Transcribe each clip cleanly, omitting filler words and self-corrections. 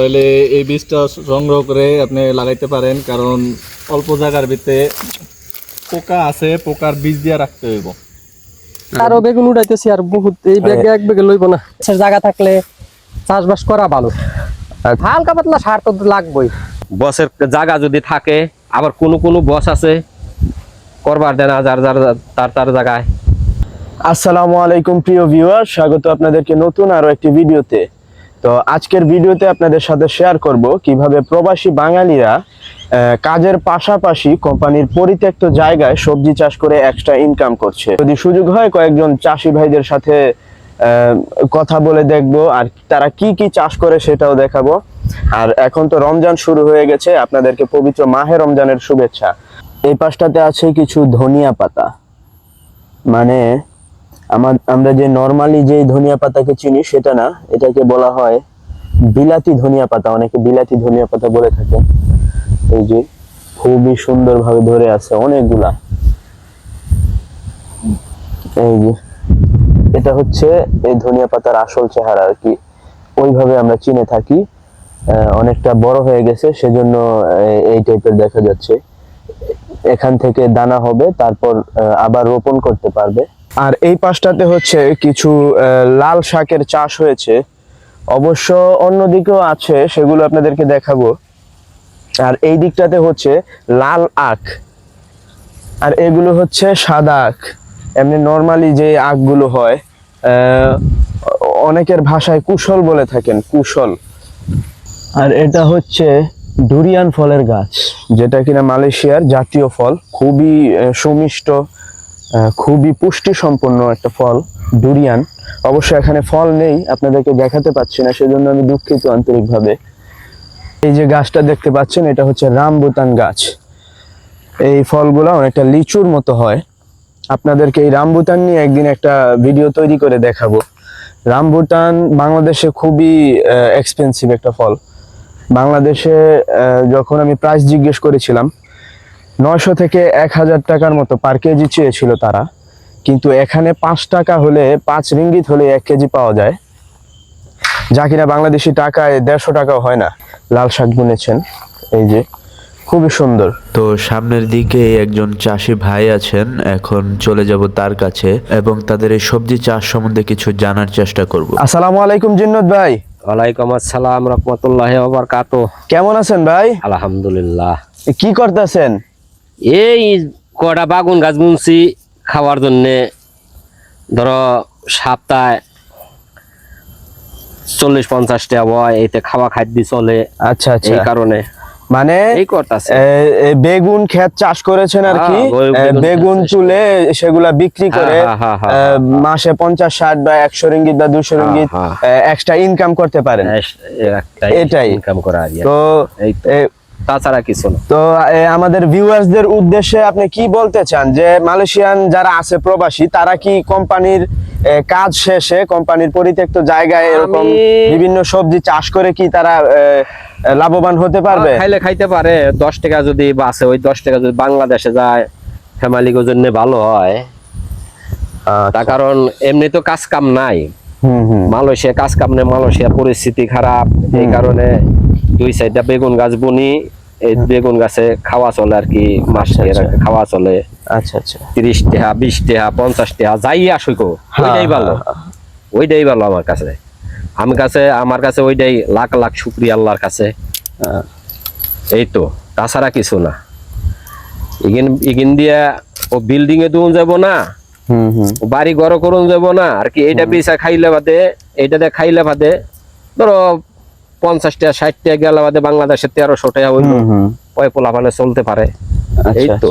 তাহলে এই বীজটা সংগ্রহ করে আপনি লাগাইতে পারেন, কারণ অল্প জায়গার ভিতরে পোকা আছে, পোকার বীজ দিয়ে রাখতে হইব। আরো বেগুন উড়াইতেছি আর বহুত এই ব্যাগে এক ব্যাগে লইব না। জায়গা থাকলে চাষবাস করা ভালো, হালকা পাতলা সার তো লাগবেই। বসের জায়গা যদি থাকে, আবার কোন বস আছে করবার দেনা যার যার তার জায়গায়। আসসালামু আলাইকুম প্রিয় ভিউয়ার, স্বাগত আপনাদেরকে নতুন আরো একটি ভিডিওতে। তো আজকের ভিডিওতে আপনাদের সাথে শেয়ার করব কিভাবে প্রবাসী বাঙালিরা কাজের পাশাপাশি কোম্পানির পরিত্যক্ত জায়গায় সবজি চাষ করে এক্সট্রা ইনকাম করছে। যদি সুযোগ হয় কয়েকজন চাষি ভাইদের সাথে কথা বলে দেখব, আর তারা কি কি চাষ করে সেটাও দেখাবো। আর এখন তো রমজান শুরু হয়ে গেছে, আপনাদেরকে পবিত্র মাহে রমজানের শুভেচ্ছা। এই পাশটাতে আছে কিছু ধনিয়া পাতা, মানে আমরা যে নরমালি যে ধনিয়া পাতাকে চিনি সেটা না, এটাকে বলা হয় বিলাতি ধনিয়া পাতা, অনেকে বিলাতি ধনিয়া পাতা বলে থাকে। এই যে খুবই সুন্দরভাবে ধরে আছে অনেকগুলা। এই যে এটা হচ্ছে এই ধনিয়া পাতার আসল চেহারা আর কি, ওইভাবে আমরা চিনে থাকি। অনেকটা বড় হয়ে গেছে সেজন্য এই টাইপের দেখা যাচ্ছে। এখান থেকে দানা হবে, তারপর আবার রোপণ করতে পারবে। আর এই পাশটাতে হচ্ছে কিছু লাল শাকের চাষ হয়েছে, অবশ্য অন্যদিকেও আছে, সেগুলো আপনাদেরকে দেখাবো। আর এই দিকটাতে হচ্ছে লাল আখ, আর এগুলো হচ্ছে সাদা আখ। এমনি নর্মালি যে আখগুলো হয়, অনেকের ভাষায় কুশল বলে থাকেন, কুশল। আর এটা হচ্ছে ডুরিয়ান ফলের গাছ, যেটা কিনা মালয়েশিয়ার জাতীয় ফল, খুবই সুমিষ্ট, খুবই পুষ্টি সম্পন্ন একটা ফল ডুরিয়ান। অবশ্য এখানে ফল নেই, আপনাদেরকে দেখাতে পাচ্ছি না, সেজন্য আমি দুঃখিত আন্তরিকভাবে। এই যে গাছটা দেখতে পাচ্ছেন, এটা হচ্ছে রামবুতান গাছ। এই ফলগুলো অনেকটা লিচুর মতো হয়। আপনাদেরকে এই রামবুতান নিয়ে একদিন একটা ভিডিও তৈরি করে দেখাবো। রামবুতান বাংলাদেশে খুবই এক্সপেন্সিভ একটা ফল। বাংলাদেশে যখন আমি প্রাইস জিজ্ঞেস করেছিলাম, 900 থেকে 1000 টাকার মতো পার কেজি চেয়েছিল তারা, কিন্তু এখানে 5 টাকা হলে, 5 রিঙ্গিত হলে 1 কেজি পাওয়া যায়, যা কিনা বাংলাদেশি টাকায় 150 টাকাও হয় না। লাল শাক বুনেছেন, এই যে খুবই সুন্দর। তো সামনের দিকে একজন চাষি ভাই আছেন, এখন চলে যাব তার কাছে এবং তাদের এই সবজি চাষ সম্বন্ধে কিছু জানার চেষ্টা করব। আসসালামু আলাইকুম জিন্নত ভাই। ওয়ালাইকুম আসসালাম রাহমাতুল্লাহি ওয়া বারাকাতুহু। কেমন আছেন ভাই? আলহামদুলিল্লাহ। কি করতেছেন? এই কটা বাগুন গাছ বুনছি খাওয়ার জন্য, ধরো সপ্তাহে 40-50 টাকা হয়, এতে খাওয়া খাদ্য চলে। আচ্ছা আচ্ছা, এই কারণে মানে এই করতেছে। বেগুন ক্ষেত চাষ করেছেন আর কি, বেগুন তুলে সেগুলা বিক্রি করে মাসে 50-60 বা 100 রিঙ্গিত বা 200 রিঙ্গিত এক্সট্রা ইনকাম করতে পারেন, এটাই ইনকাম করা। তো তাছাড়া কিছু না। তো আমাদের ভিউয়ার্সদের উদ্দেশ্যে আপনি কি বলতে চান, যে মালয়েশিয়ান যারা আছে প্রবাসী, তারা কি কোম্পানির কাজ শেষে কোম্পানির পরিত্যক্ত জায়গায় এরকম বিভিন্ন সবজি চাষ করে কি তারা লাভবান হতে পারবে? খাইলে খাইতে পারে। 10 টাকা যদি বাঁচে, ওই 10 টাকা যদি বাংলাদেশে যায়, ফ্যামিলির জন্য ভালো হয়। তার কারণ এমনি তো কাজ কাম নাই মালয়েশিয়া, কাজ কাম নেই, মালয়েশিয়ার পরিস্থিতি খারাপ। এই কারণে 2 সাইডটা বেগুন গাছ বুনি, এই বেগুন গাছে খাওয়া চলে আর কি, মাসে খাওয়া চলে। আচ্ছা আচ্ছা, 30 টাকা 20 টাকা 50 টাকা যাই আসুক, ওইটাই ভালো, ওইটাই ভালো আমার কাছে। আমার কাছে ওইটাই লাখ লাখ শুকরিয়া আল্লাহর কাছে। এই তো, তাছাড়া কিছু না। ইগিন দিয়া ও বিল্ডিং এ দুন যাব না, বাড়ি ঘর করুন যাব না আর কি। এইটা পিসা খাইলে বাদে, এইটা দিয়ে খাইলে বাদে ধরো 50 টাকা 60 টাকা গেলে বাদে বাংলাদেশে 1300 টাকা হইল, ওই পোলাপানে চলতে পারে। এই তো,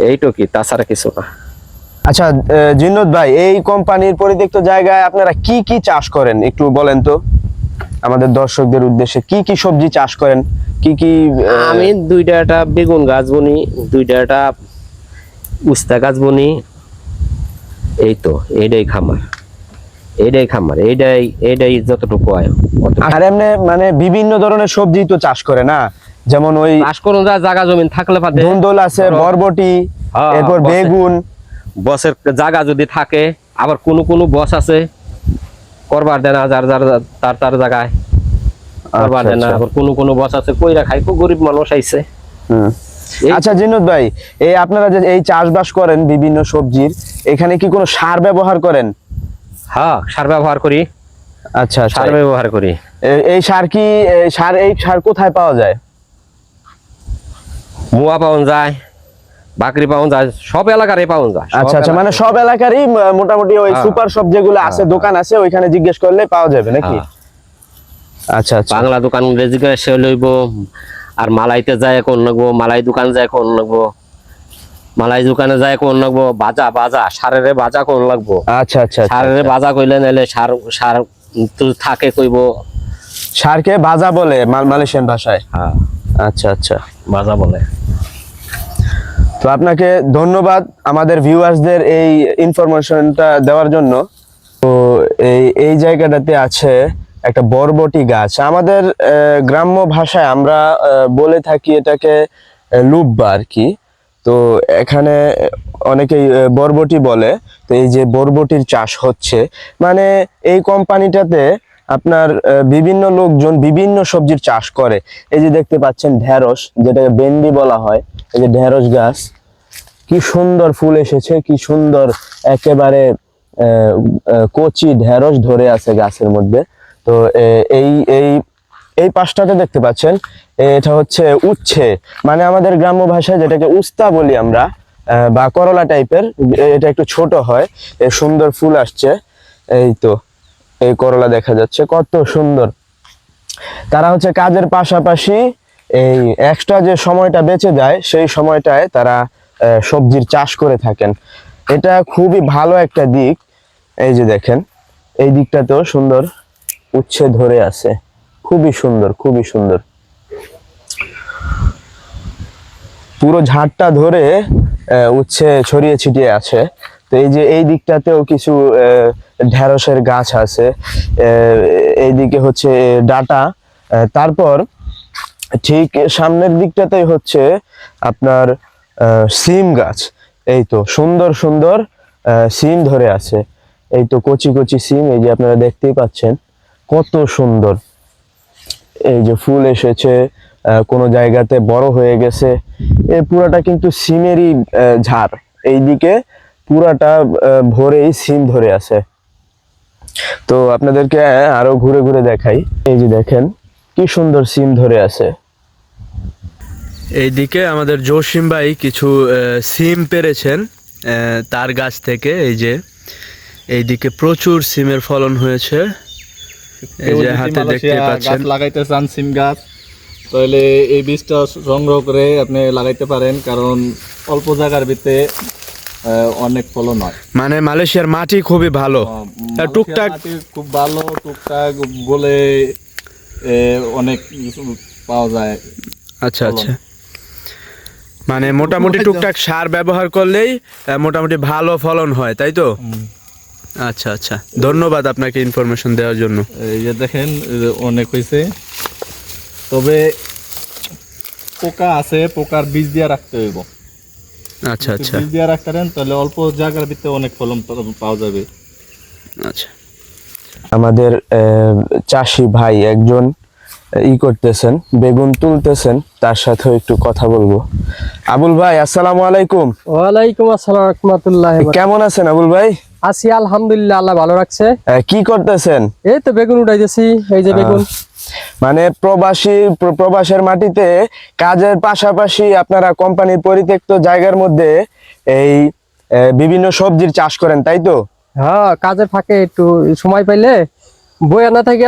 এইটো কি, তাছাড়া কিছু না। আচ্ছা জিন্নত ভাই, এই কোম্পানির পরিত্যক্ত জায়গায় আপনারা কি কি চাষ করেন একটু বলেন তো আমাদের দর্শকদের উদ্দেশ্যে। কি কি সবজি চাষ করেন, কি কি? আমি 2টা বেগুন গাছ বুনি, 2টা উস্তা গাছ বুনি। এই তো, এইটাই খামার, এইটাই যতটুকু হয়। আর এমনি মানে বিভিন্ন ধরনের সবজি তো চাষ করে না, যেমন ওই চাষ করুন যা জায়গা জমিন থাকলে পাতে, ধুন্দল আছে, বরবটি, এরপর বেগুন। বসের জায়গা যদি থাকে, আবার কোন বস আছে করবার দেনা যার তার জায়গায়। করবা দেয় না। আবার কোনো বস আছে কইরা খাই, খুব গরিব মানুষ আইছে। এই- আচ্ছা জিনুদ ভাই, এই আপনারা যে এই চাষবাস করেন বিভিন্ন সবজির, এখানে কি কোনো সার ব্যবহার করেন? হ্যাঁ, সার ব্যবহার করি। আচ্ছা আচ্ছা, সার ব্যবহার করি। এই সার কি এই সার কোথায় পাওয়া যায়? মুয়া পাওয়া যায়, বাকরি পাওয়া যায়, সব এলাকারই পাওয়া যায়। সব আচ্ছা আচ্ছা, মানে এলাকায়। সব এলাকারই মোটামুটি ওই হ্যাঁ। সুপার শপ যেগুলো আছে, দোকান আছে, ওইখানে জিজ্ঞেস করলে পাওয়া যাবে নাকি? হ্যাঁ। আচ্ছা আচ্ছা, বাংলা দোকান রেজিস্ট্রেশন লইব, আর মালাইতে যায় কোন লাগবো, মালাই দোকান যায় কোন লাগবো, মালাই দোকানে যায় কোন লাগবো, বাজা সারের বাজা কোন লাগবো। আচ্ছা আচ্ছা, সারের বাজা কইলে নাইলে সার তো থাকে কইব। সারকে বাজা বলে মালয়েশিয়ান ভাষায়। হ্যাঁ, আচ্ছা আচ্ছা, বাজা বলে। তো আপনাকে ধন্যবাদ আমাদের ভিউয়ার্সদের এই ইনফরমেশনটা দেওয়ার জন্য। তো এই জায়গাটাতে আছে একটা বরবটি গাছ। আমাদের গ্রাম্য ভাষায় আমরা বলে থাকি এটাকে লুব্বা আর কি। তো এখানে অনেকেই বরবটি বলে। তো এই যে বরবটির চাষ হচ্ছে, মানে এই কোম্পানিটাতে আপনার বিভিন্ন লোকজন বিভিন্ন সবজির চাষ করে। এই যে দেখতে পাচ্ছেন ঢেঁড়স, যেটাকে ভেন্ডি বলা হয়। এই যে ঢেঁড়স গাছ, কি সুন্দর ফুল এসেছে, কি সুন্দর একেবারে কচি ঢেঁড়স ধরে আছে গাছের মধ্যে। তো এই এই এই পাশটাতে দেখতে পাচ্ছেন, এটা হচ্ছে উচ্ছে, মানে আমাদের গ্রাম্য ভাষায় যেটাকে উস্তা বলি আমরা, বা করলা টাইপের। এটা একটু ছোট হয়, সুন্দর ফুল আসছে। এই তো এই করলা দেখা যাচ্ছে, কত সুন্দর। তারা হচ্ছে কাজের পাশাপাশি এই এক্সট্রা যে সময়টা বেঁচে যায়, সেই সময়টায় তারা সবজির চাষ করে থাকেন। এটা খুবই ভালো একটা দিক। এই যে দেখেন, এই দিকটাতেও সুন্দর উচ্ছে ধরে আছে, খুবই সুন্দর, খুবই সুন্দর। পুরো ঝাড়টা ধরে উচ্ছে ছড়িয়ে ছিটিয়ে আছে। তো এই যে এই দিকটাতেও কিছু ঢেঁড়সের গাছ আছে, এইদিকে হচ্ছে ডাটা। তারপর ঠিক সামনের দিকটাতেই হচ্ছে আপনার সিম গাছ। এই তো সুন্দর সুন্দর সিম ধরে আছে। এই তো কচি কচি সিম, এই যে আপনারা দেখতেই পাচ্ছেন কত সুন্দর। এই যে ফুল এসেছে, কোনো জায়গাতে বড় হয়ে গেছে। এই পুরাটা কিন্তু সিমেরই ঝাড়। এইদিকে পুরাটা ভরেই সিম ধরে আছে। তো আপনাদেরকে আরো ঘুরে ঘুরে দেখাই। এই যে দেখেন কি সুন্দর সিম ধরে আছে। এইদিকে আমাদের জসিম ভাই কিছু সিম পেরেছেন তার গাছ থেকে। এই যে এইদিকে প্রচুর সিমের ফলন হয়েছে, এই যে হাতে দেখতে পাচ্ছেন। গাছ লাগাইতে চান সিম গাছ, তাহলে এই বীজটা সংগ্রহ করে আপনি লাগাইতে পারেন, কারণ অল্প জায়গার ভিতরে অনেক ফলন হয়। মানে মালয়েশিয়ার মাটি খুবই ভালো, টুকটাক মাটি খুব ভালো, টুকটাক বলে অনেক কিছু পাওয়া যায়। আচ্ছা আচ্ছা, মানে মোটামুটি টুকটাক সার ব্যবহার করলেই মোটামুটি ভালো ফলন হয়, তাই তো? আচ্ছা আচ্ছা, ধন্যবাদ আপনাকে ইনফরমেশন দেওয়ার জন্য। এই যে দেখেন অনেক হয়েছে, তবে পোকা আছে, পোকার বীজ দিয়ে রাখতে হইব। আচ্ছা আচ্ছা বীজ দিয়ে রাখতে পারেন, তাহলে অল্প জায়গার ভিতরে অনেক ফলন পাওয়া যাবে। আচ্ছা, আমাদের চাষি ভাই একজন করতেছেন, বেগুন তুলতেছেন, তার সাথেও একটু কথা বলবো। আবুল ভাই, আসসালামু আলাইকুম। ওয়ালাইকুম আসসালাম রাহমাতুল্লাহ। কেমন আছেন আবুল ভাই? আছি আলহামদুলিল্লাহ, আল্লাহ ভালো রাখছে। কি করতেছেন? এই তো বেগুন উঠাইতেছি, এই যে বেগুন। মানে প্রবাসের মাটিতে কাজের পাশাপাশি আপনারা কোম্পানির পরিত্যক্ত জায়গার মধ্যে এই বিভিন্ন সবজির চাষ করেন, তাই তো? হ্যাঁ, কাজের ফাঁকে একটু সময় পাইলে বইয়া না থেকে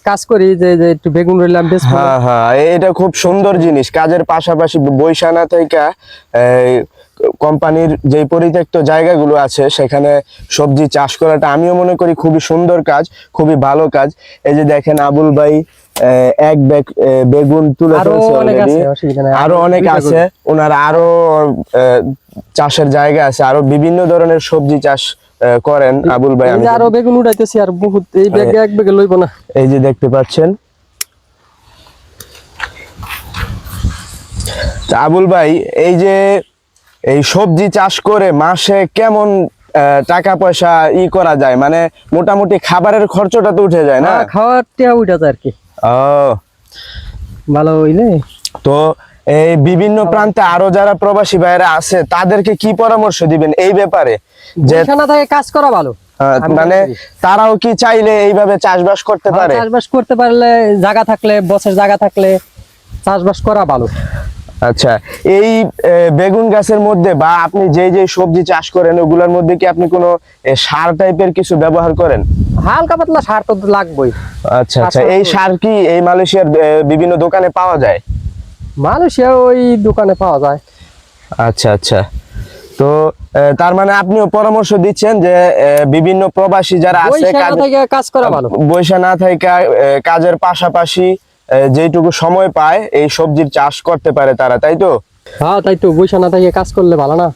কাজ করি, যে যে একটু বেগুন রইলাম বেশ। হ্যাঁ হ্যাঁ, এটা খুব সুন্দর জিনিস। কাজের পাশাপাশি বৈশানা থেকে কোম্পানির যে পরিত্যক্ত জায়গাগুলো আছে সেখানে সবজি চাষ করাটা আমিও মনে করি খুবই সুন্দর কাজ, খুবই ভালো কাজ। এই যে দেখেন আবুল ভাই এক ব্যাগ বেগুন তুলে ফেলছে অলরেডি। আরো অনেক আছে, ওনার আরো চাষের জায়গা আছে, আরো বিভিন্ন ধরনের সবজি চাষ করেন আবুল ভাই। আমি আরো বেগুন উঠাইতেছি, আর বহুত, এই ব্যাগে এক ব্যাগে লইব না। এই যে দেখতে পাচ্ছেন আবুল ভাই, এই যে এই সবজি চাষ করে মাসে কেমন টাকা পয়সা করা যায়? মানে মোটামুটি খাবারের খরচটা তো উঠে যায় না? খাওয়ারটা উঠা যায় আর কি। ও, ভালো হইলে তো এই বিভিন্ন প্রান্তে আরো যারা প্রবাসী ভাইরা আছে তাদেরকে কি পরামর্শ দিবেন এই ব্যাপারে, যে যেখানে থেকে কাজ করা ভালো। আমি মানে মনে করি। তারাও কি চাইলে এইভাবে চাষবাস করতে পারে? চাষবাস করতে পারলে, জায়গা থাকলে, বছর জায়গা থাকলে চাষবাস করা ভালো। আচ্ছা, এই বেগুন গাছের মধ্যে বা আপনি যে যে সবজি চাষ করেন ওগুলোর মধ্যে কি আপনি কোনো সার টাইপের কিছু ব্যবহার করেন? হালকা পাতলা সার তো লাগবেই। আচ্ছা আচ্ছা, এই সার কি এই মালয়েশিয়ার বিভিন্ন দোকানে পাওয়া যায়? মালয়েশিয়া ওই দোকানে পাওয়া যায়। আচ্ছা আচ্ছা, তো তার মানে আপনিও পরামর্শ দিচ্ছেন যে বিভিন্ন প্রবাসী যারা আছে বৈশাখ থেকে কাজ করা ভালো। বৈশা না থেকে কাজের পাশাপাশি যেটুকু সময় পায় এই সবজির চাষ করতে পারে তারা, তাই তো? হ্যাঁ তাই তো, বৈশাখ না থেকে কাজ করলে ভালো না?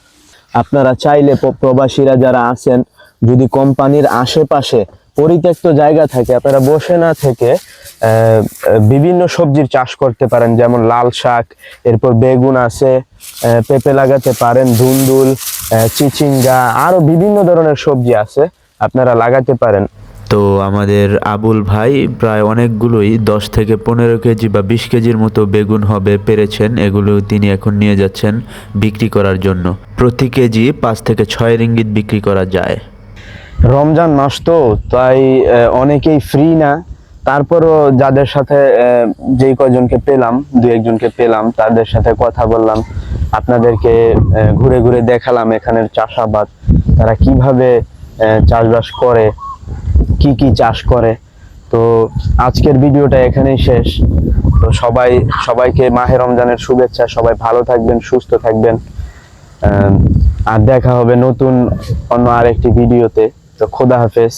আপনারা চাইলে প্রবাসীরা যারা আছেন, যদি কোম্পানির আশেপাশে পরিত্যক্ত জায়গা থাকে, আপনারা বসে না থেকে বিভিন্ন সবজির চাষ করতে পারেন, যেমন লাল শাক, এরপর বেগুন আছে, পেঁপে লাগাতে পারেন, ধুন্দুল, চিচিঙ্গা, আরো বিভিন্ন ধরনের সবজি আছে, আপনারা লাগাতে পারেন। তো আমাদের আবুল ভাই প্রায় অনেকগুলোই 10 থেকে 15 কেজি বা 20 কেজির মতো বেগুন হবে পেরেছেন। এগুলো তিনি এখন নিয়ে যাচ্ছেন বিক্রি করার জন্য। প্রতি কেজি 5 থেকে 6 রিঙ্গিত বিক্রি করা যায়। রমজান মাস তো, তাই অনেকেই ফ্রি না, তারপরও যাদের সাথে যেই কয়জনকে পেলাম, দু একজনকে পেলাম, তাদের সাথে কথা বললাম, আপনাদেরকে ঘুরে ঘুরে দেখালাম এখানের চাষাবাদ, তারা কিভাবে চাষবাস করে, কি কি চাষ করে। তো আজকের ভিডিওটা এখানেই শেষ। তো সবাইকে মাহে রমজানের শুভেচ্ছা। সবাই ভালো থাকবেন, সুস্থ থাকবেন, আর দেখা হবে নতুন অন্য আরেকটি ভিডিওতে। তো খোদা হাফেজ।